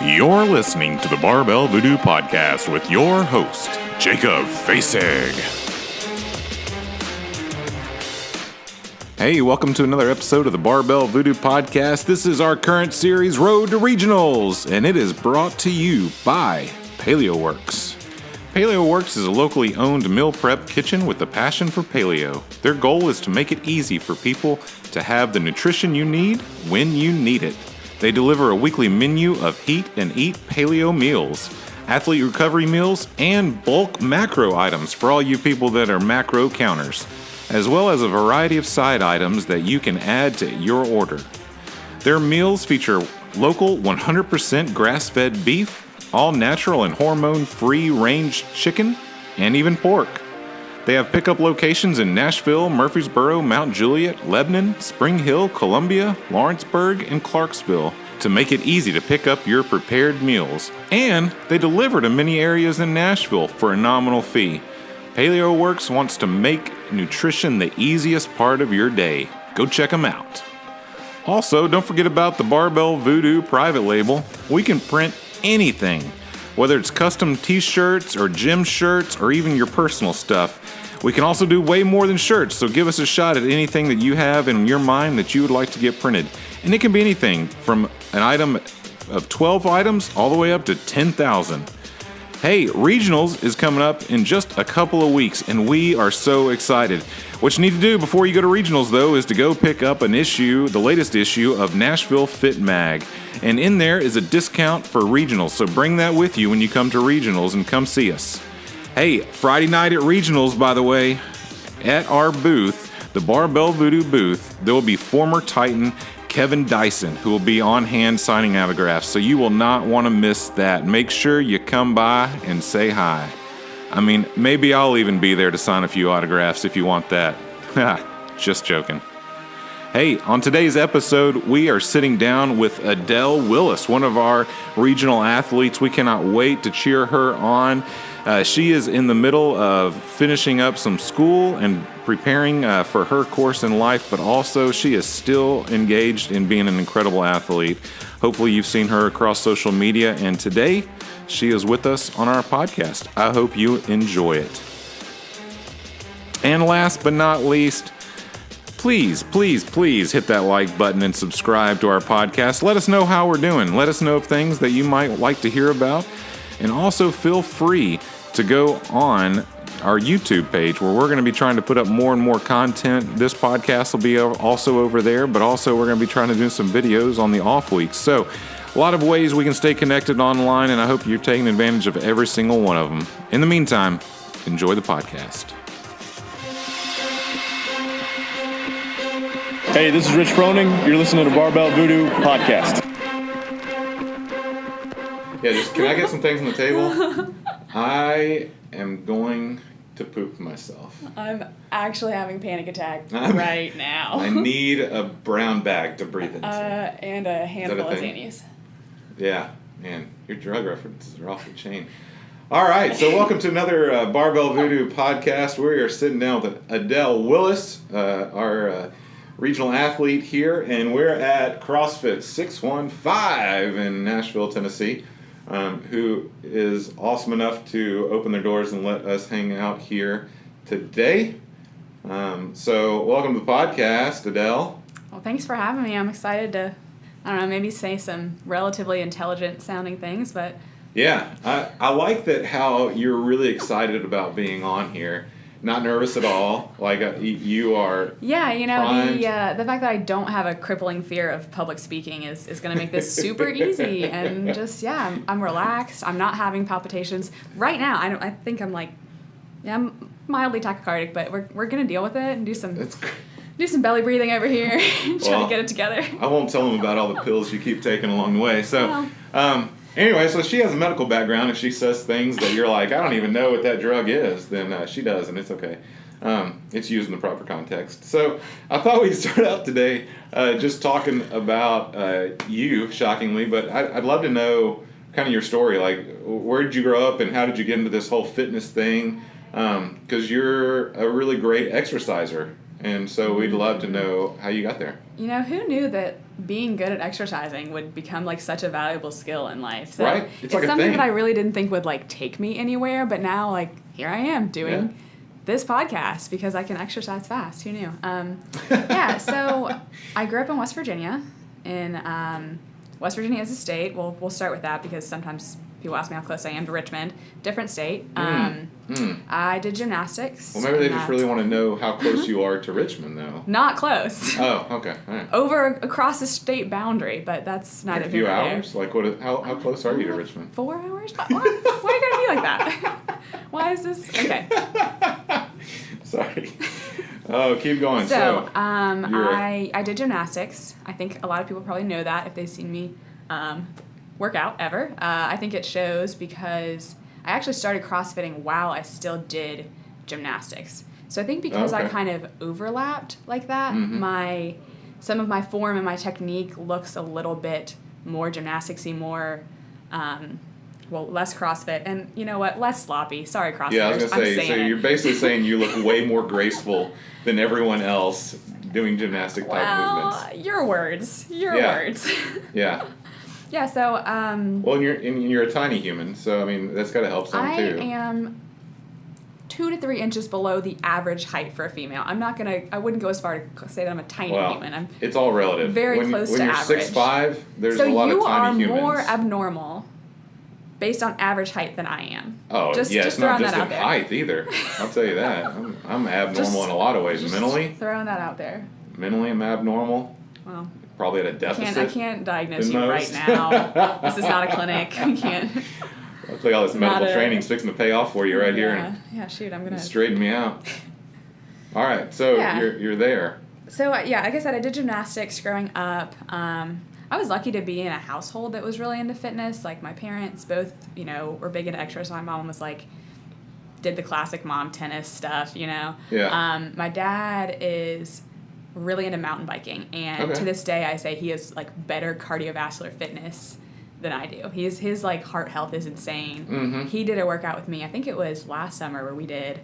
You're listening to the Barbell Voodoo Podcast with your host, Jacob Fasig. Hey, welcome to another episode of the Barbell Voodoo Podcast. This is our current series, Road to Regionals, and it is brought to you by PaleoWorks. PaleoWorks is a locally owned meal prep kitchen with a passion for paleo. Their goal is to make it easy for people to have the nutrition you need when you need it. They deliver a weekly menu of heat and eat paleo meals, athlete recovery meals, and bulk macro items for all you people that are macro counters, as well as a variety of side items that you can add to your order. Their meals feature local 100% grass-fed beef, all natural and hormone-free range chicken, and even pork. They have pickup locations in Nashville, Murfreesboro, Mount Juliet, Lebanon, Spring Hill, Columbia, Lawrenceburg, and Clarksville to make it easy to pick up your prepared meals. And they deliver to many areas in Nashville for a nominal fee. PaleoWorks wants to make nutrition the easiest part of your day. Go check them out. Also, don't forget about the Barbell Voodoo private label. We can print anything, whether it's custom t-shirts or gym shirts or even your personal stuff. We can also do way more than shirts, so give us a shot at anything that you have in your mind that you would like to get printed. And it can be anything from an item of 12 items all the way up to 10,000. Hey, Regionals is coming up in just a couple of weeks, and we are so excited. What you need to do before you go to Regionals, though, is to go pick up an issue, the latest issue of Nashville Fit Mag. And in there is a discount for Regionals, so bring that with you when you come to Regionals and come see us. Hey, Friday night at Regionals, by the way, at our booth, the Barbell Voodoo booth, there will be former Titan Kevin Dyson, who will be on hand signing autographs, so you will not want to miss that. Make sure you come by and say hi. I mean, maybe I'll even be there to sign a few autographs if you want that. Just joking. Hey, on today's episode, we are sitting down with Adele Willis, one of our regional athletes. We cannot wait to cheer her on. She is in the middle of finishing up some school and preparing for her course in life, but also she is still engaged in being an incredible athlete. Hopefully you've seen her across social media, and today she is with us on our podcast. I hope you enjoy it. And last but not least, please hit that like button and subscribe to our podcast. Let us know how we're doing. Let us know of things that you might like to hear about. And also feel free to go on our YouTube page, where we're going to be trying to put up more and more content. This podcast will be also over there, but also we're going to be trying to do some videos on the off weeks. So a lot of ways we can stay connected online, and I hope you're taking advantage of every single one of them. In the meantime, enjoy the podcast. Hey, this is Rich Froning. You're listening to Barbell Voodoo Podcast. Yeah, can I get some things on the table? I am going to poop myself. I'm actually having a panic attack right now. I need a brown bag to breathe into. And a handful of Xannies. Yeah, man, your drug references are off the chain. All right, so welcome to another Barbell Voodoo Podcast. We are sitting down with Adele Willis, our regional athlete here, and we're at CrossFit 615 in Nashville, Tennessee. Who is awesome enough to open their doors and let us hang out here today. So welcome to the podcast, Adele. Well, thanks for having me. I'm excited to, maybe say some relatively intelligent sounding things, but... Yeah, I like that how you're really excited about being on here. Not nervous at all. Like you are. Yeah, the fact that I don't have a crippling fear of public speaking is going to make this super easy. And just I'm relaxed. I'm not having palpitations right now. I think I'm I'm mildly tachycardic, but we're going to deal with it and do some belly breathing over here. Try to get it together. I won't tell them about all the pills you keep taking along the way. So. Anyway, so she has a medical background. If she says things that you're like, I don't even know what that drug is, then she does, and it's okay. It's used in the proper context. So I thought we'd start out today just talking about you, shockingly, but I'd love to know kind of your story. Like, where did you grow up, and how did you get into this whole fitness thing? Because you're a really great exerciser, and so we'd love to know how you got there. Who knew that being good at exercising would become like such a valuable skill in life. So right? It's like something a thing that I really didn't think would like take me anywhere, but now like here I am doing this podcast because I can exercise fast. Who knew? So I grew up in West Virginia. West Virginia is a state. We'll start with that because sometimes people ask me how close I am to Richmond. Different state. I did gymnastics. Well, maybe they just really want to know how close you are to Richmond, though. Not close. Oh, okay. All right. Across the state boundary, but that's not a few hours? Like, how close are you to Richmond? 4 hours? Why are you going to be like that? Why is this? Okay. Sorry. Oh, keep going. So I did gymnastics. I think a lot of people probably know that if they've seen me work out ever. I think it shows because I actually started CrossFitting while I still did gymnastics. So I think because I kind of overlapped like that, some of my form and my technique looks a little bit more gymnastics-y, more less CrossFit, and you know what, less sloppy. Sorry, CrossFitters. Yeah, I was going to say, so you're basically saying you look way more graceful than everyone else doing gymnastic type movements. Your words. Words. Yeah. Yeah, so... well, you're a tiny human, so, I mean, that's got to help some, too. I am 2 to 3 inches below the average height for a female. I wouldn't go as far to say that I'm a tiny human. It's all relative. Very close to average. When you're 6'5", there's a lot of tiny humans. So you are more abnormal based on average height than I am. Oh, just it's not just in there. height either. I'll tell you that. I'm abnormal in a lot of ways. Mentally. Throwing that out there. Mentally, I'm abnormal. Well, probably at a deficit. I can't diagnose you right now. This is not a clinic. We can't. Looks like all this medical training's fixing to pay off for you right here. Yeah, shoot, I'm gonna straighten me out. All right, so you're there. So like I said, I did gymnastics growing up. I was lucky to be in a household that was really into fitness. Like my parents both, were big into exercise. My mom was like, did the classic mom tennis stuff, Yeah. My dad is really into mountain biking, and to this day I say he has like better cardiovascular fitness than I do. His like heart health is insane. Mm-hmm. He did a workout with me. I think it was last summer where we did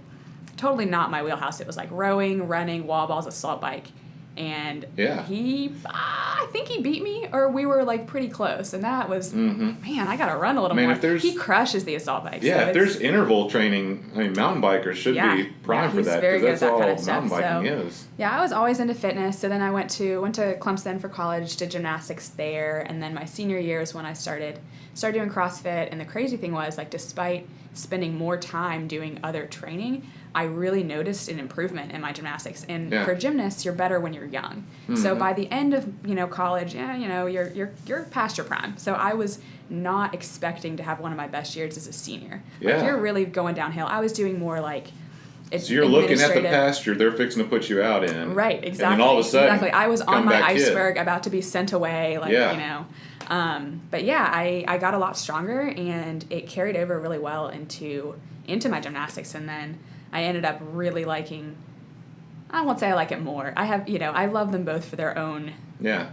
totally not my wheelhouse. It was like rowing, running, wall balls, assault bike. And I think he beat me, or we were like pretty close, and that was man, I gotta run a little more. He crushes the assault bike. Yeah, so if there's interval training, I mean, mountain bikers should be primed for that, because that's all mountain biking is. Yeah, I was always into fitness. So then I went to Clemson for college, did gymnastics there, and then my senior year is when I started doing CrossFit. And the crazy thing was, like, despite spending more time doing other training, I really noticed an improvement in my gymnastics. And for gymnasts, you're better when you're young. Mm-hmm. So by the end of college, you're past your prime. So I was not expecting to have one of my best years as a senior. Yeah. Like, you're really going downhill. I was doing more like so you're looking at the pasture they're fixing to put you out in. Right, exactly. And then all of a sudden, I was on my iceberg about to be sent away, but I got a lot stronger, and it carried over really well into my gymnastics. And then I ended up really liking, I won't say I like it more. I have, I love them both for their own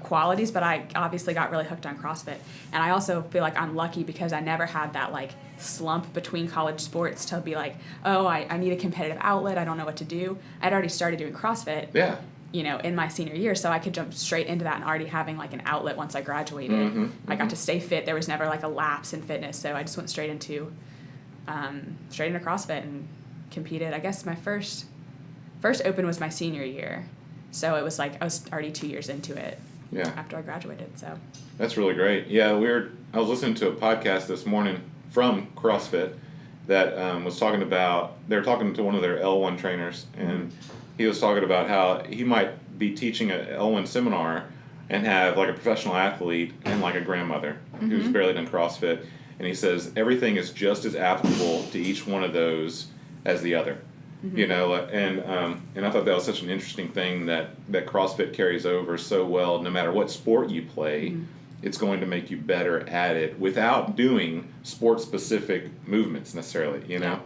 qualities, but I obviously got really hooked on CrossFit. And I also feel like I'm lucky because I never had that like slump between college sports to be like, oh, I need a competitive outlet. I don't know what to do. I'd already started doing CrossFit. Yeah. In my senior year, so I could jump straight into that and already having like an outlet once I graduated. I got to stay fit. There was never like a lapse in fitness, so I just went straight into CrossFit and competed. I guess my first open was my senior year, so it was like I was already 2 years into it. Yeah. After I graduated, so. That's really great. Yeah, I was listening to a podcast this morning from CrossFit that was talking about. They were talking to one of their L1 trainers, and he was talking about how he might be teaching an L1 seminar and have like a professional athlete and like a grandmother who's barely done CrossFit, and he says everything is just as applicable to each one of those as the other. And I thought that was such an interesting thing that CrossFit carries over so well. No matter what sport you play, it's going to make you better at it without doing sport-specific movements necessarily, No,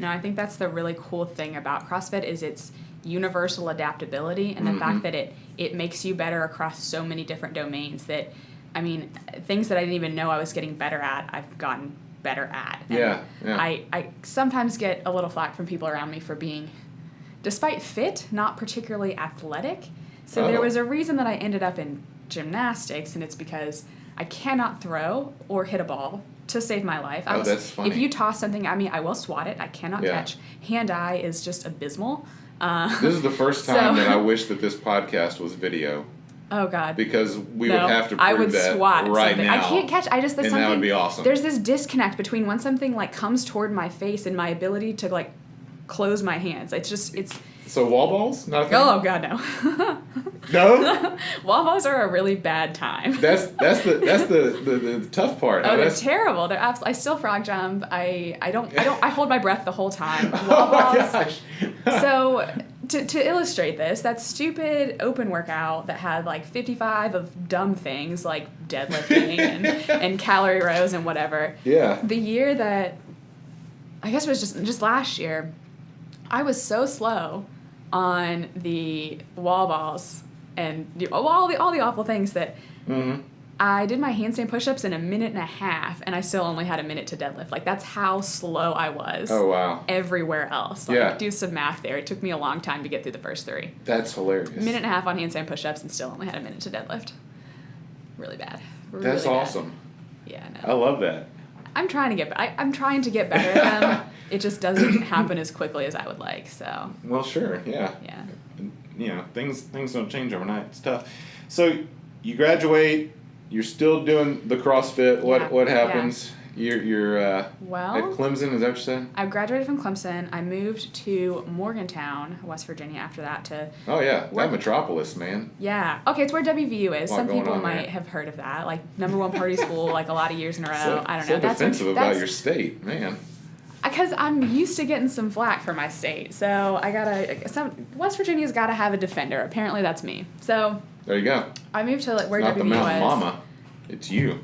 I think that's the really cool thing about CrossFit is its universal adaptability and the fact that it makes you better across so many different domains that, I mean, things that I didn't even know I was getting better at, I've gotten better at. And I sometimes get a little flack from people around me for being, despite fit, not particularly athletic. So there was a reason that I ended up in gymnastics, and it's because I cannot throw or hit a ball to save my life. That's funny. If you toss something at me, I will swat it. I cannot catch. Hand-eye is just abysmal. This is the first time that I wish that this podcast was video. Oh, God. Because we would have to prove I would that swat right something. now. I can't catch. And that would be awesome. There's this disconnect between when something, like, comes toward my face and my ability to, like, close my hands. It's... So wall balls? Not a thing? Oh, God, no. No? Wall balls are a really bad time. That's the tough part. Oh, they're terrible. They're I still frog jump. I hold my breath the whole time. Wall Oh my balls. gosh. So to illustrate this, that stupid open workout that had like 55 of dumb things like deadlifting and calorie rows and whatever. Yeah. The year that, I guess it was just last year, I was so slow on the wall balls and all the awful things that I did my handstand push-ups in a minute and a half, and I still only had a minute to deadlift. Like, that's how slow I was. Oh, wow. Everywhere else. Like, do some math there. It took me a long time to get through the first 3. That's hilarious. A minute and a half on handstand push-ups and still only had a minute to deadlift. Really bad. That's really awesome. Bad. Yeah, I no. love that. I'm trying to get better at them. It just doesn't happen as quickly as I would like, so. Well, sure, yeah. Yeah. You know, things don't change overnight. It's tough. So you graduate. You're still doing the CrossFit. What happens? You're at Clemson. Is that what you said? I graduated from Clemson. I moved to Morgantown, West Virginia, after that to. Oh yeah, that metropolis, man. Yeah. Okay, it's where WVU is. Some people might there. have heard of that, like #1 party school, like a lot of years in a row. I don't know. So defensive about your state, man. Because I'm used to getting some flack for my state, so West Virginia's got to have a defender. Apparently, that's me. So. There you go. I moved to where Not WVU the Mountain Mama. It's you.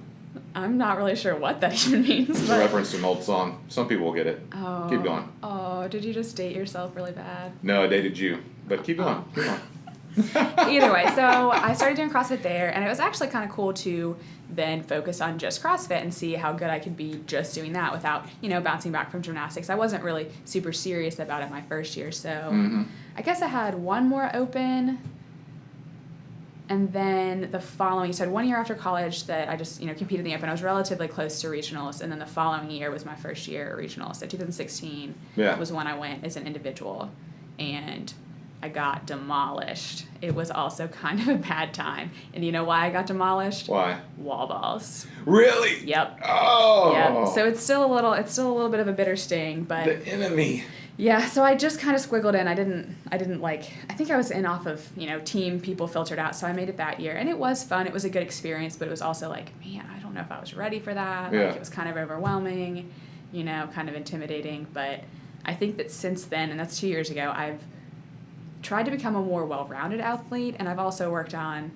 I'm not really sure what that even means. It's a reference to an old song. Some people will get it. Oh. Keep going. Oh, did you just date yourself really bad? No, I dated you. But keep going. Keep going. Either way, so I started doing CrossFit there, and it was actually kind of cool to then focus on just CrossFit and see how good I could be just doing that without, bouncing back from gymnastics. I wasn't really super serious about it my first year, so I guess I had one more open. And then the following, so I had 1 year after college that I just, competed in the open. I was relatively close to regionals, and then the following year was my first year at regionals. So 2016 was when I went as an individual, and I got demolished. It was also kind of a bad time. And you know why I got demolished? Why? Wall balls. Really? Yep. Oh. Yep. So it's still a little bit of a bitter sting, but the enemy. Yeah, so I just kind of squiggled in. I think I was in off of, team people filtered out, so I made it that year. And it was fun. It was a good experience, but it was also like, man, I don't know if I was ready for that. Yeah. Like, it was kind of overwhelming, kind of intimidating. But I think that since then, and that's 2 years ago, I've tried to become a more well-rounded athlete, and I've also worked on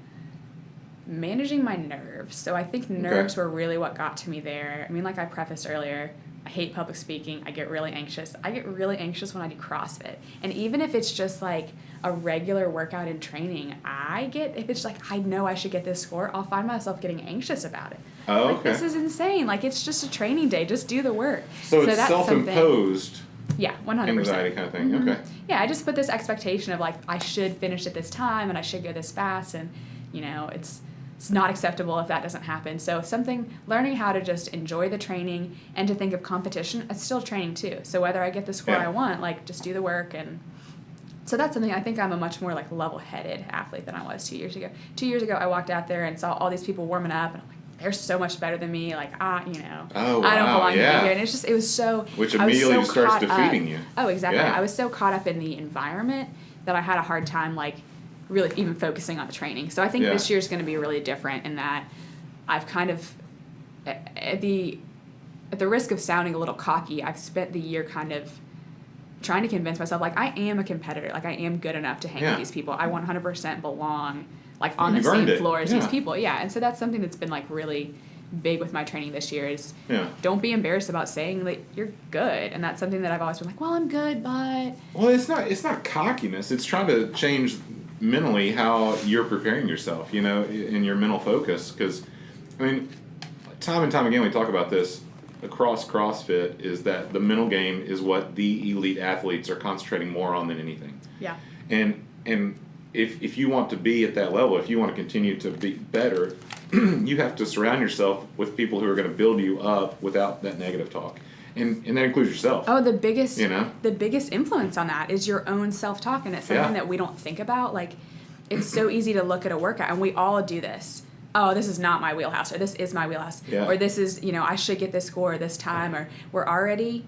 managing my nerves. So I think nerves were really what got to me there. I mean, like I prefaced earlier, I hate public speaking. I get really anxious. I get really anxious when I do CrossFit. And even if it's just like a regular workout in training, if it's like, I know I should get this score, I'll find myself getting anxious about it. Oh, like, okay. This is insane. Like, it's just a training day. Just do the work. So it's self-imposed. Yeah, 100%. Anxiety kind of thing. Okay. Yeah, I just put this expectation of like, I should finish at this time and I should go this fast, and it's not acceptable if that doesn't happen. So learning how to just enjoy the training and to think of competition, it's still training too. So whether I get the score I want, like, just do the work. And so that's something I think I'm a much more like level-headed athlete than I was 2 years ago. 2 years ago, I walked out there and saw all these people warming up, and I'm like, they're so much better than me. Like, I don't belong here. And it was so. Which immediately starts defeating you. Oh, exactly. Yeah. I was so caught up in the environment that I had a hard time, like, really even focusing on the training. So I think this year's going to be really different in that I've kind of, at the risk of sounding a little cocky, I've spent the year kind of trying to convince myself, like, I am a competitor. Like, I am good enough to hang with these people. I 100% belong, like, on the same floor as these people. Yeah, and so that's something that's been, like, really big with my training this year is don't be embarrassed about saying that you're good. And that's something that I've always been like, well, I'm good, but... Well, it's not cockiness. It's trying to change mentally how you're preparing yourself, in your mental focus. Because, I mean, time and time again we talk about this across CrossFit, is that the mental game is what the elite athletes are concentrating more on than anything. Yeah. And if you want to be at that level, if you want to continue to be better, you have to surround yourself with people who are going to build you up without that negative talk. And that includes yourself. Oh, the biggest influence on that is your own self-talk, and it's something that we don't think about. Like, it's so easy to look at a workout, and we all do this. Oh, this is not my wheelhouse, or this is my wheelhouse, or this is, I should get this score this time, or we're already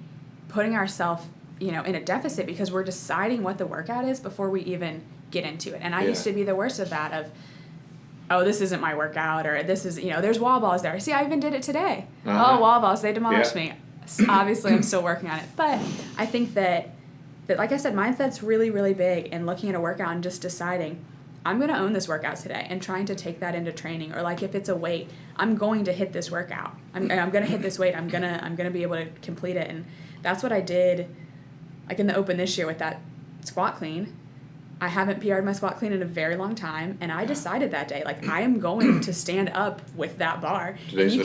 putting ourselves, in a deficit because we're deciding what the workout is before we even get into it. And I used to be the worst of that, of, oh, this isn't my workout, or this is, there's wall balls there. See, I even did it today. Oh, wall balls, they demolished me. Obviously, I'm still working on it. But I think that, like I said, mindset's really, really big, and looking at a workout and just deciding, I'm going to own this workout today, and trying to take that into training. Or like if it's a weight, I'm going to hit this workout. I'm going to hit this weight. I'm going to be able to complete it. And that's what I did, like in the Open this year with that squat clean. I haven't PR'd my squat clean in a very long time, and I decided that day, like, I am going to stand up with that bar. Today's and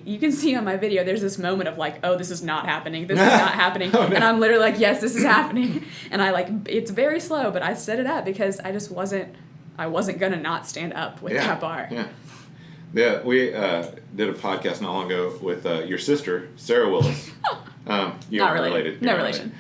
you can see on my video, there's this moment of like, oh, this is not happening. This is not happening. Oh, no. And I'm literally like, yes, this is happening. And it's very slow, but I set it up because I wasn't going to not stand up with that bar. Yeah, we did a podcast not long ago with your sister, Sarah Willis. You not aren't related. No relation.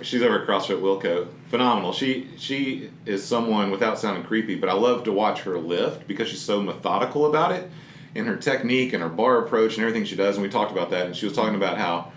She's over at CrossFit Wilco. Phenomenal. She is someone, without sounding creepy, but I love to watch her lift because she's so methodical about it, and her technique and her bar approach and everything she does. And we talked about that, and she was talking about how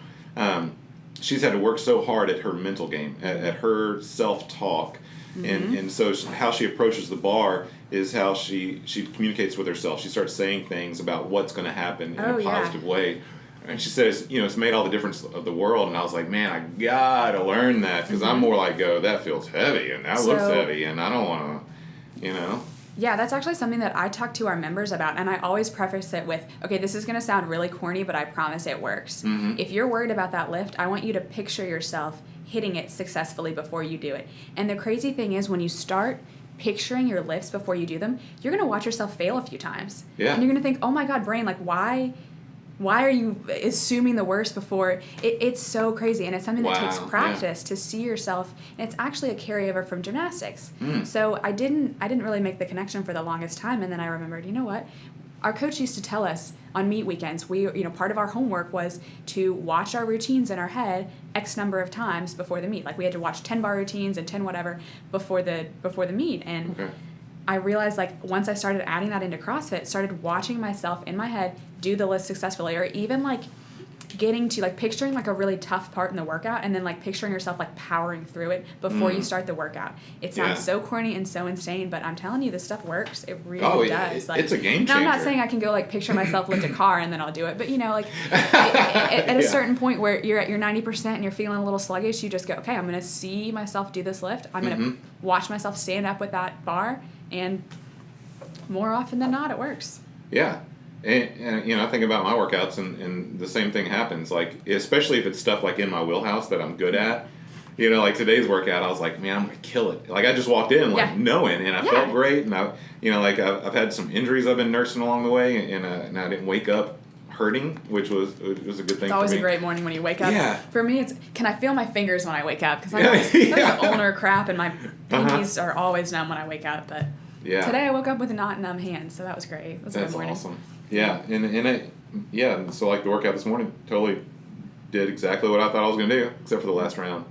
she's had to work so hard at her mental game, at her self-talk. Mm-hmm. And so how she approaches the bar is how she communicates with herself. She starts saying things about what's going to happen in a positive way. And she says, it's made all the difference of the world. And I was like, man, I got to learn that because I'm more like, that feels heavy and that looks heavy and I don't want to, Yeah, that's actually something that I talk to our members about. And I always preface it with, okay, this is going to sound really corny, but I promise it works. Mm-hmm. If you're worried about that lift, I want you to picture yourself hitting it successfully before you do it. And the crazy thing is when you start picturing your lifts before you do them, you're going to watch yourself fail a few times. Yeah. And you're going to think, oh my God, brain, like why are you assuming the worst before? It's so crazy, and it's something that takes practice to see yourself, and it's actually a carryover from gymnastics. So I didn't really make the connection for the longest time, and then I remembered, you know what? Our coach used to tell us on meet weekends, part of our homework was to watch our routines in our head X number of times before the meet. Like we had to watch 10 bar routines and 10 whatever before the meet, and I realized, like, once I started adding that into CrossFit, started watching myself in my head do the list successfully, or even, like, getting to, like, picturing, like, a really tough part in the workout, and then, like, picturing yourself, like, powering through it before you start the workout. It sounds so corny and so insane, but I'm telling you, this stuff works. It really does. It's a game changer. Now, I'm not saying I can go, like, picture myself lift a car and then I'll do it, but, at a certain point where you're at your 90% and you're feeling a little sluggish, you just go, okay, I'm going to see myself do this lift. I'm going to watch myself stand up with that bar, and more often than not, it works. Yeah. And I think about my workouts, and the same thing happens. Like, especially if it's stuff like in my wheelhouse that I'm good at. Like today's workout, I was like, man, I'm gonna kill it. Like I just walked in knowing, and I felt great. And I've had some injuries I've been nursing along the way, and I didn't wake up hurting, which was a good thing. It's always for me. A great morning when you wake up. Yeah. For me, it's can I feel my fingers when I wake up? Because I have ulnar crap, and my pinkies are always numb when I wake up. But today I woke up with not numb hands, so that was great. That's a good morning. Awesome. Yeah, so like the workout this morning totally did exactly what I thought I was going to do, except for the last round.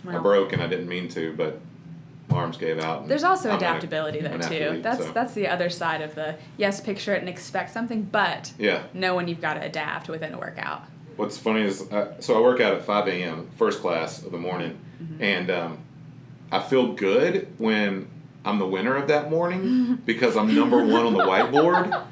Well, I broke, and I didn't mean to, but my arms gave out. There's also adaptability there too. Athlete, that's the other side of the picture it and expect something, but know when you've got to adapt within a workout. What's funny is, so I work out at 5 a.m., first class of the morning, and I feel good when I'm the winner of that morning because I'm number one on the whiteboard.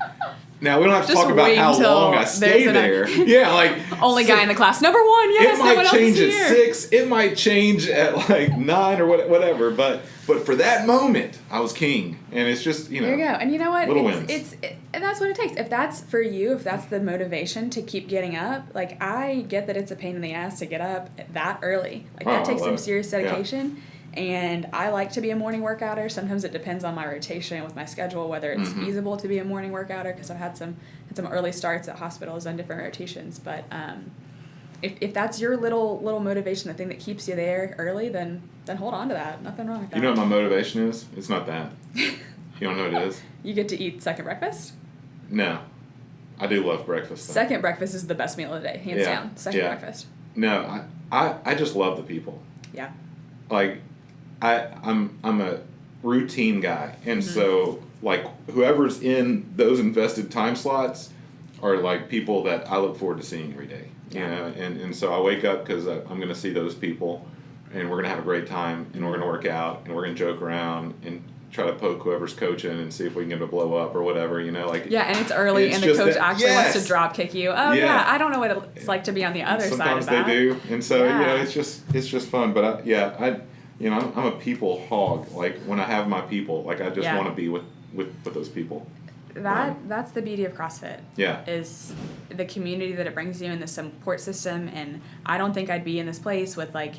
Now, we don't have to talk about how long I stay there. Yeah, like... Only guy in the class. Number one, yes, it might change at 6. It might change at, like, 9 or whatever. But for that moment, I was king. And it's just, There you go. And you know what? Little wins. And that's what it takes. If that's for you, if that's the motivation to keep getting up, like, I get that it's a pain in the ass to get up that early. Like, that takes some serious dedication. Yeah. And I like to be a morning workouter. Sometimes it depends on my rotation with my schedule, whether it's feasible to be a morning workouter, because I've had some early starts at hospitals on different rotations. But if that's your little motivation, the thing that keeps you there early, then hold on to that. Nothing wrong with that. You know what my motivation is? It's not that. You don't know what it is? You get to eat second breakfast? No. I do love breakfast, though. Second breakfast is the best meal of the day, hands down. Second breakfast. No, I just love the people. Yeah. Like, I'm a routine guy, and so like whoever's in those invested time slots are like people that I look forward to seeing every day. You know, and so I wake up because I'm going to see those people, and we're going to have a great time, and we're going to work out, and we're going to joke around and try to poke whoever's coaching and see if we can get them to blow up or whatever, you know, like. Yeah, and it's early, and the coach actually wants to drop kick you. Oh yeah, I don't know what it's like to be on the other side of that. Sometimes they do, and so you know, it's just fun. But I'm a people hog. Like when I have my people, like I just want to be with those people. That's the beauty of CrossFit. Yeah. Is the community that it brings you and the support system, and I don't think I'd be in this place with like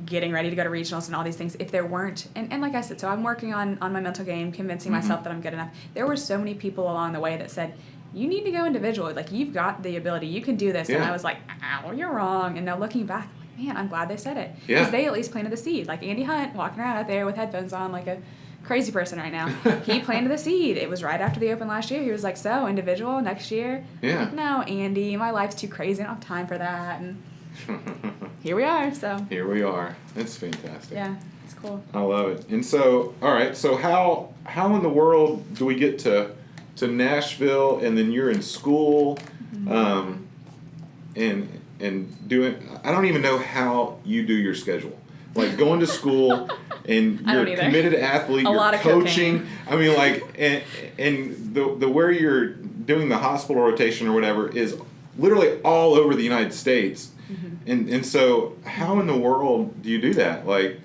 getting ready to go to regionals and all these things if there weren't, and like I said, so I'm working on my mental game, convincing myself that I'm good enough. There were so many people along the way that said, you need to go individual, like you've got the ability, you can do this, and I was like, ow, you're wrong. And now looking back, man, I'm glad they said it, because they at least planted the seed. Like Andy Hunt walking around out there with headphones on like a crazy person right now. He planted the seed. It was right after the Open last year. He was like, so individual next year? Yeah. Like, no, Andy, my life's too crazy. I don't have time for that. And here we are. So here we are. It's fantastic. Yeah, it's cool. I love it. And so, all right. So how in the world do we get to Nashville, and then you're in school, and doing? I don't even know how you do your schedule. Like going to school, and you're a committed athlete. You're coaching. Cocaine. I mean, like, and the where you're doing the hospital rotation or whatever is literally all over the United States. And so how in the world do you do that? Like,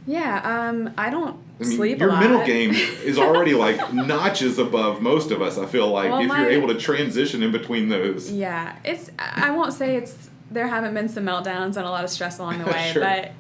I don't sleep a your lot. mental game is already like notches above most of us. I feel like if you're able to transition in between those. Yeah, I won't say there haven't been some meltdowns and a lot of stress along the way, but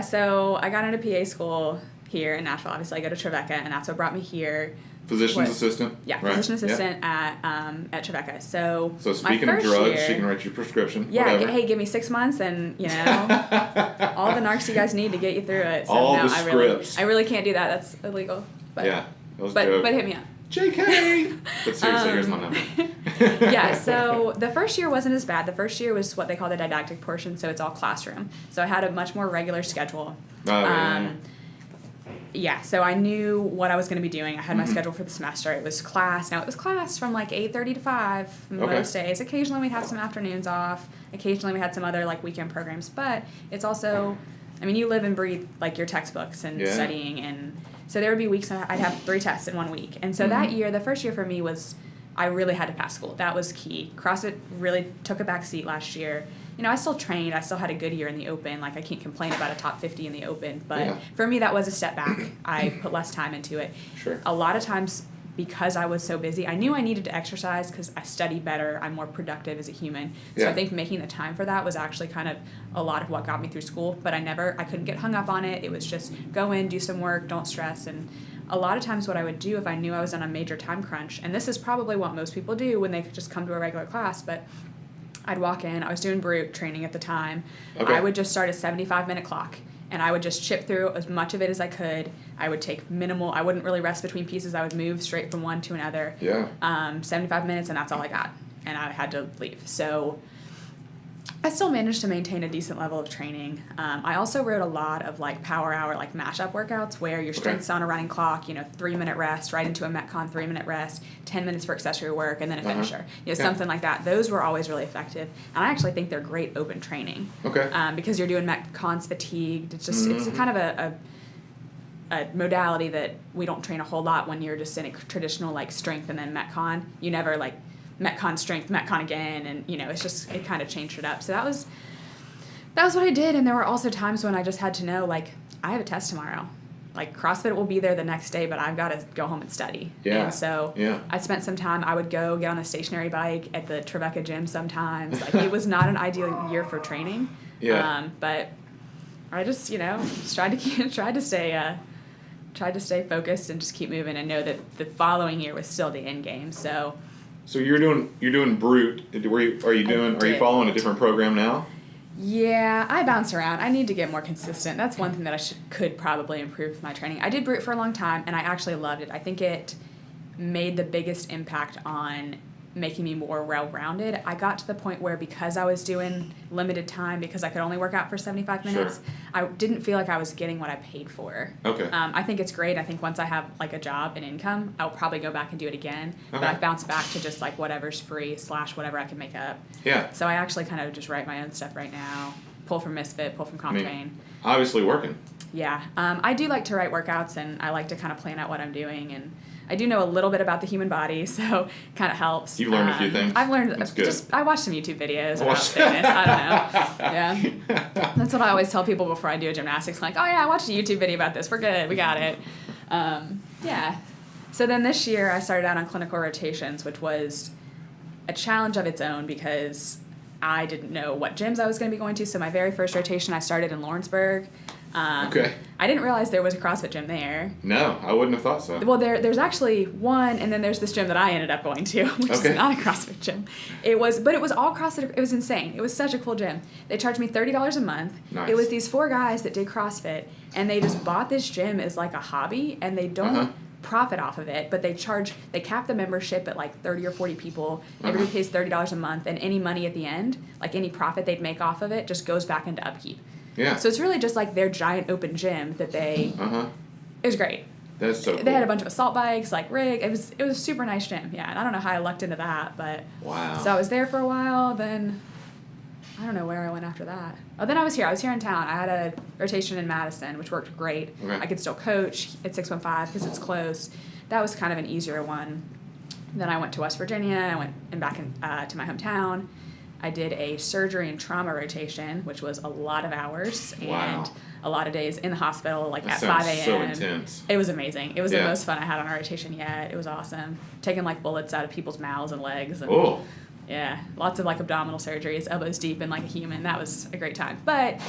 so I got into PA school here in Nashville. Obviously, I go to Trevecca, and that's what brought me here. Physician's assistant? Yeah, right. Physician assistant at Trevecca. So speaking of drugs, she can write you a prescription. Yeah, hey, give me 6 months, and you know all the narcs you guys need to get you through it. So all the scripts. I really can't do that. That's illegal. But, that was a joke. But hit me up. JK! But seriously, here's my number. So the first year wasn't as bad. The first year was what they call the didactic portion, so it's all classroom. So I had a much more regular schedule. So I knew what I was going to be doing. I had my schedule for the semester. It was class. Now, it was class from like 8:30 to 5 most days. Occasionally, we'd have some afternoons off. Occasionally, we had some other like weekend programs. But it's also, I mean, you live and breathe like your textbooks and studying. And so there would be weeks I'd have 3 tests in 1 week. And so that year, the first year for me was I really had to pass school. That was key. CrossFit really took a back seat last year. You know, I still trained. I still had a good year in the Open. Like, I can't complain about a top 50 in the Open. But for me, that was a step back. I put less time into it. Sure. A lot of times, because I was so busy, I knew I needed to exercise because I study better. I'm more productive as a human. So I think making the time for that was actually kind of a lot of what got me through school. But I couldn't get hung up on it. It was just go in, do some work, don't stress. And a lot of times what I would do if I knew I was on a major time crunch, and this is probably what most people do when they just come to a regular class, but I'd walk in, I was doing Brute training at the time. I would just start a 75-minute clock, and I would just chip through as much of it as I could. I would take minimal, I wouldn't really rest between pieces. I would move straight from one to another. 75 minutes, and that's all I got. And I had to leave. So I still managed to maintain a decent level of training. I also wrote a lot of like power hour, like mashup workouts where your strength's on a running clock, 3-minute rest, right into a Metcon 3-minute rest, 10 minutes for accessory work, and then a finisher. Something like that. Those were always really effective. And I actually think they're great open training. Because you're doing Metcons fatigued. It's just, it's kind of a modality that we don't train a whole lot when you're just in a traditional like strength and then Metcon. You never like Metcon strength, Metcon again, and it kind of changed it up. So that was what I did. And there were also times when I just had to know, like, I have a test tomorrow. Like, CrossFit will be there the next day, but I've got to go home and study. And so I spent some time. I would go get on a stationary bike at the Trevecca gym sometimes. Like, it was not an ideal year for training. But I just tried to stay focused and just keep moving and know that the following year was still the end game. So So you're doing Brute. Are you following a different program now? Yeah, I bounce around. I need to get more consistent. That's one thing that I could probably improve with my training. I did Brute for a long time, and I actually loved it. I think it made the biggest impact on making me more well-rounded. I got to the point where, because I was doing limited time, because I could only work out for 75 minutes, Sure. I didn't feel like I was getting what I paid for. Okay. I think it's great. I think once I have like a job and income, I'll probably go back and do it again. Okay. But I bounce back to just like whatever's free / whatever I can make up. Yeah. So I actually kind of just write my own stuff right now. Pull from Misfit, pull from CompTrain. Obviously working. Yeah. I do like to write workouts, and I like to kind of plan out what I'm doing, and I do know a little bit about the human body, so kind of helps. You've learned a few things? I've learned. That's good. I watched some YouTube videos about fitness. I don't know. Yeah. That's what I always tell people before I do a gymnastics. Like, oh yeah, I watched a YouTube video about this. We're good. We got it. Yeah. So then this year I started out on clinical rotations, which was a challenge of its own because I didn't know what gyms I was going to be going to. So my very first rotation I started in Lawrenceburg. Okay. I didn't realize there was a CrossFit gym there. No, I wouldn't have thought so. Well, there's actually one, and then there's this gym that I ended up going to, which is not a CrossFit gym. But it was all CrossFit. It was insane. It was such a cool gym. They charged me $30 a month. Nice. It was these 4 guys that did CrossFit, and they just bought this gym as like a hobby, and they don't profit off of it, but they cap the membership at like 30 or 40 people. Everybody pays $30 a month, and any money at the end, like any profit they'd make off of it, just goes back into upkeep. Yeah. So it's really just like their giant open gym that they. It was great. That's so cool. They had a bunch of assault bikes, like rig. It was a super nice gym. Yeah, and I don't know how I lucked into that, but. Wow. So I was there for a while. Then I don't know where I went after that. Oh, then I was here. I was here in town. I had a rotation in Madison, which worked great. Okay. I could still coach at 615 because it's close. That was kind of an easier one. Then I went to West Virginia. I went back to my hometown. I did a surgery and trauma rotation, which was a lot of hours and a lot of days in the hospital, like that at 5 a.m. so intense. It was amazing. It was the most fun I had on a rotation yet. It was awesome. Taking like bullets out of people's mouths and legs. And, yeah, lots of like abdominal surgeries, elbows deep in like a human. That was a great time. But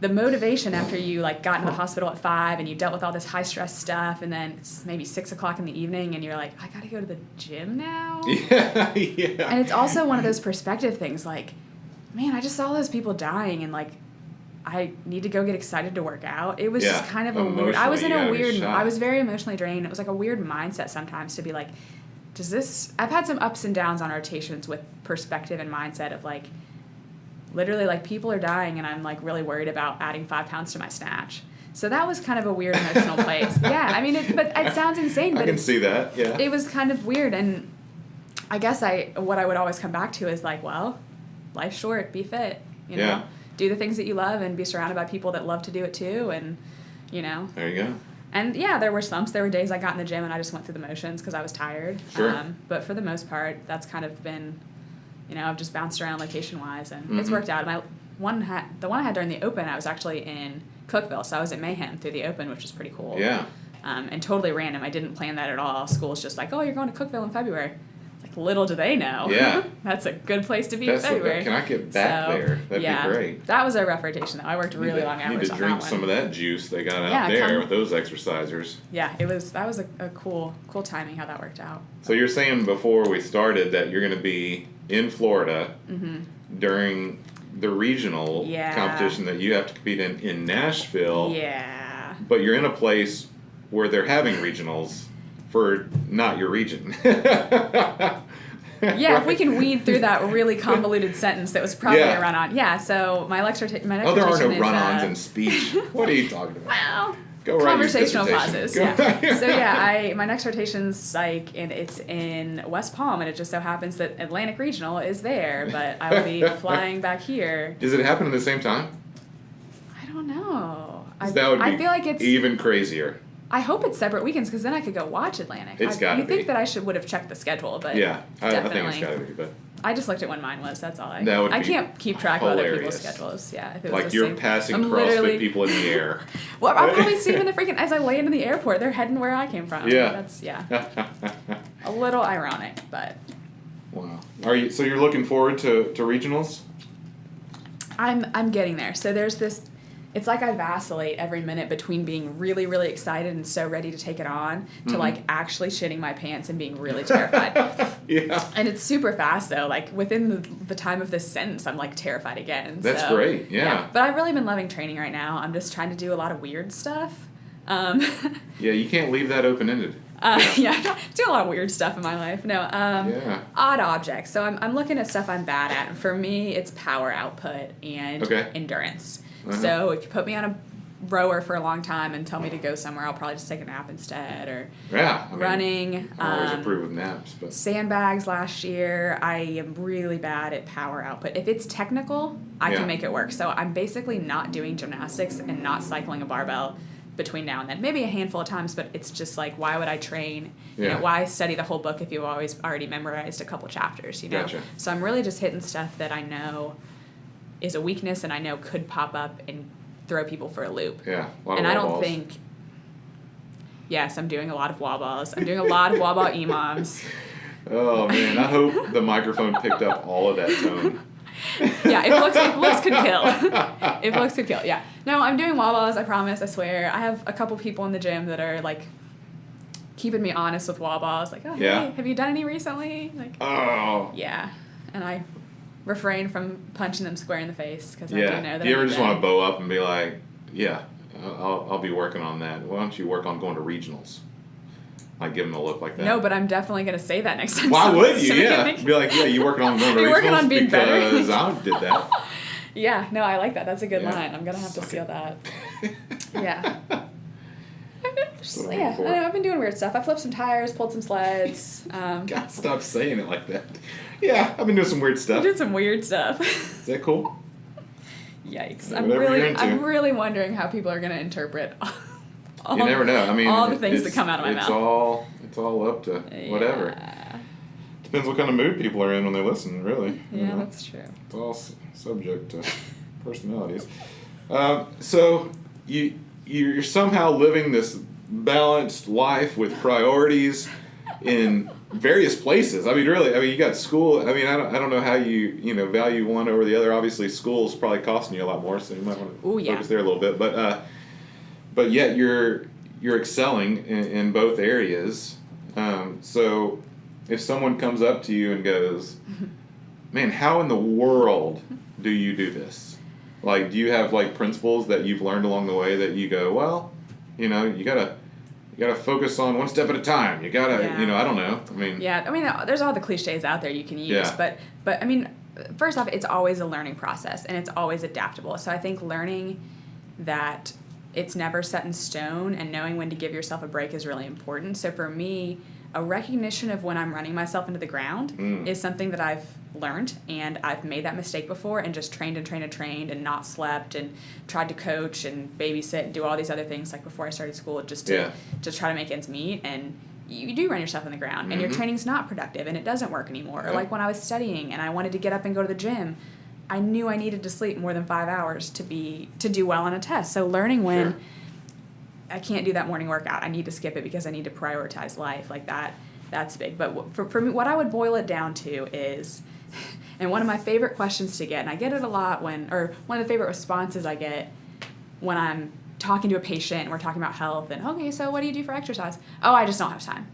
the motivation after you like got into the hospital at 5 and you dealt with all this high stress stuff, and then it's maybe 6 o'clock in the evening and you're like, I gotta go to the gym now. Yeah. And it's also one of those perspective things, like, man, I just saw those people dying, and like, I need to go get excited to work out. It was just kind of a weird. I was in a weird. I was very emotionally drained. It was like a weird mindset sometimes to be like, does this? I've had some ups and downs on rotations with perspective and mindset of like. Literally, like, people are dying, and I'm, like, really worried about adding 5 pounds to my snatch. So that was kind of a weird emotional place. Yeah, I mean, but it sounds insane. But I can see that, yeah. It was kind of weird, and I guess what I would always come back to is, like, well, life's short, be fit, you know? Yeah. Do the things that you love and be surrounded by people that love to do it, too, and, you know. There you go. And, yeah, there were slumps. There were days I got in the gym and I just went through the motions because I was tired. Sure. But for the most part, that's kind of been... You know, I've just bounced around location-wise, and it's worked out. The one I had during the Open, I was actually in Cookeville, so I was at Mayhem through the Open, which was pretty cool. Yeah. And totally random. I didn't plan that at all. School's just like, oh, you're going to Cookeville in February. It's like, little do they know. Yeah. That's a good place to be in February. Can I get back there? That'd be great. That was a rough rotation, though. I worked really long hours on that one. Need to drink some of that juice they got out there with those exercisers. Yeah, that was a cool timing how that worked out. So you're saying before we started that you're going to be in Florida during the regional competition that you have to compete in Nashville. Yeah. But you're in a place where they're having regionals for not your region. Yeah, right. If we can weed through that really convoluted sentence that was probably a run-on. Yeah, so my next rotation there are no run-ons in speech. What are you talking about? Well, go write conversational your pauses. Yeah. So yeah, my next rotation's psych, and it's in West Palm, and it just so happens that Atlantic Regional is there, but I will be flying back here. Does it happen at the same time? I don't know. That would be I feel like it's even crazier. I hope it's separate weekends because then I could go watch Atlantic. It's got to be. You think that I would have checked the schedule, but yeah, I think definitely. it's got to be. But I just looked at when mine was. That's all. I can't keep track of other people's schedules. Yeah, if it was like the you're same. passing CrossFit people in the air. Well, I'll probably see them in the freaking as I land in the airport. They're heading where I came from. Yeah, that's a little ironic, but. Wow. So you're looking forward to regionals? I'm getting there. So there's this it's like I vacillate every minute between being really, really excited and so ready to take it on to like actually shitting my pants and being really terrified. Yeah. And it's super fast though. Like within the time of this sentence, I'm like terrified again. That's great. Yeah. But I've really been loving training right now. I'm just trying to do a lot of weird stuff. Yeah, you can't leave that open-ended. Yeah, do a lot of weird stuff in my life. No, Yeah. odd objects. So I'm looking at stuff I'm bad at. And for me, it's power output and endurance. So if you put me on a rower for a long time and tell me to go somewhere, I'll probably just take a nap instead. Or running. I always approve of naps. But sandbags last year, I am really bad at power output. If it's technical, I can make it work. So I'm basically not doing gymnastics and not cycling a barbell between now and then. Maybe a handful of times, but it's just like, why would I train? You know, why study the whole book if you've already memorized a couple chapters, you know? Gotcha. So I'm really just hitting stuff that I know is a weakness and I know could pop up and throw people for a loop. Yeah, and I don't think... Yes, I'm doing a lot of wall balls. I'm doing a lot of wall ball EMOMs. Oh, man. I hope the microphone picked up all of that tone. Yeah, if looks could kill. If looks could kill, yeah. No, I'm doing wall balls, I promise, I swear. I have a couple people in the gym that are, like, keeping me honest with wall balls. Like, oh, hey, have you done any recently? Like, yeah. And I refrain from punching them square in the face because I do know that. Do you ever just want to bow up and be like, yeah, I'll be working on that. Why don't you work on going to regionals? Like, give them a look like that. No, but I'm definitely going to say that next time. Why would you? Yeah. Be like, yeah, you working on going to regionals working on being better. Because I did that. Yeah, no, I like that. That's a good line. I'm going to have to steal that. Yeah. I've been doing weird stuff. I flipped some tires, pulled some sleds. God, stop saying it like that. Yeah, I've been doing some weird stuff. I did some weird stuff. Is that cool? Yikes. Yeah, I'm really wondering how people are going to interpret you never know. I mean, all the things that come out of my mouth. It's all up to whatever. Yeah. Depends what kind of mood people are in when they listen, really. Yeah, that's true. It's all subject to personalities. So you're somehow living this balanced life with priorities in various places. I mean, really. I mean, you got school. I mean, I don't know how you value one over the other. Obviously, school's probably costing you a lot more, so you might want to focus there a little bit. But yet you're excelling in both areas. So if someone comes up to you and goes, man, how in the world do you do this? Like, do you have like principles that you've learned along the way that you go, well, you gotta focus on one step at a time. You gotta, I don't know. I mean, there's all the cliches out there you can use, but I mean, first off, it's always a learning process and it's always adaptable. So I think learning that it's never set in stone and knowing when to give yourself a break is really important. So for me, a recognition of when I'm running myself into the ground is something that I've learned, and I've made that mistake before and just trained and not slept and tried to coach and babysit and do all these other things like before I started school just to try to make ends meet. And you do run yourself in the ground and your training's not productive and it doesn't work anymore. Or like when I was studying and I wanted to get up and go to the gym, I knew I needed to sleep more than 5 hours to do well on a test. So learning when I can't do that morning workout, I need to skip it because I need to prioritize life like that. That's big. But for me, what I would boil it down to is, and one of my favorite questions to get, and I get it a lot one of the favorite responses I get when I'm talking to a patient and we're talking about health and, okay, so what do you do for exercise? Oh, I just don't have time.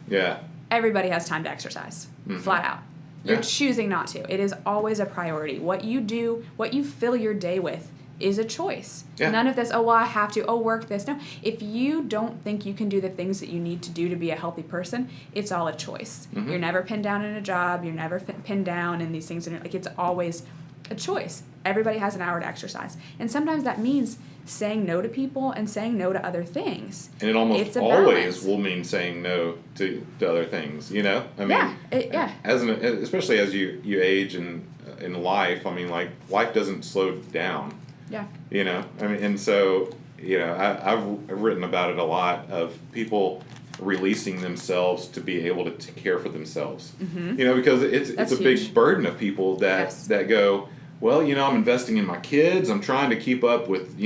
Yeah. Everybody has time to exercise, flat out. You're choosing not to. It is always a priority. What you do, what you fill your day with is a choice. Yeah. None of this, oh, well, I have to, work this. No, if you don't think you can do the things that you need to do to be a healthy person, it's all a choice. You're never pinned down in a job. You're never pinned down in these things. Like, it's always a choice. Everybody has an hour to exercise. And sometimes that means saying no to people and saying no to other things. And it almost always will mean saying no to other things, I mean, especially as you age in life, I mean, like, life doesn't slow down. Yeah. I mean, and so, I've written about it a lot of people releasing themselves to be able to care for themselves. Because it's a big burden of people that go, well, I'm investing in my kids. I'm trying to keep up with,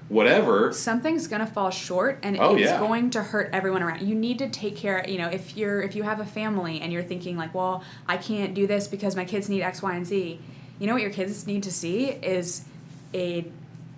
whatever. Something's going to fall short, and it's going to hurt everyone around. You need to take care, if you have a family and you're thinking like, well, I can't do this because my kids need X, Y, and Z. You know what your kids need to see is a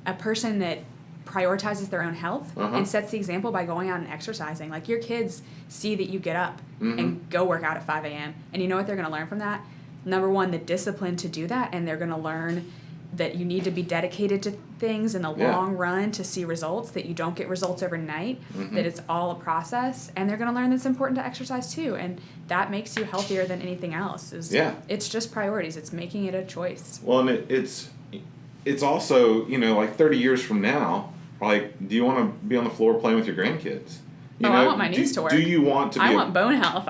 a person that prioritizes their own health and sets the example by going out and exercising. Like, your kids see that you get up and go work out at 5 a.m. And you know what they're going to learn from that? Number one, the discipline to do that, and they're going to learn that you need to be dedicated to things in the long run to see results, that you don't get results overnight, that it's all a process, and they're going to learn that it's important to exercise too, and that makes you healthier than anything else. It's just priorities. It's making it a choice. Well, and it's also, you know, like 30 years from now, like, do you want to be on the floor playing with your grandkids? You know, I want my knees to work. Do you want to be... I want bone health.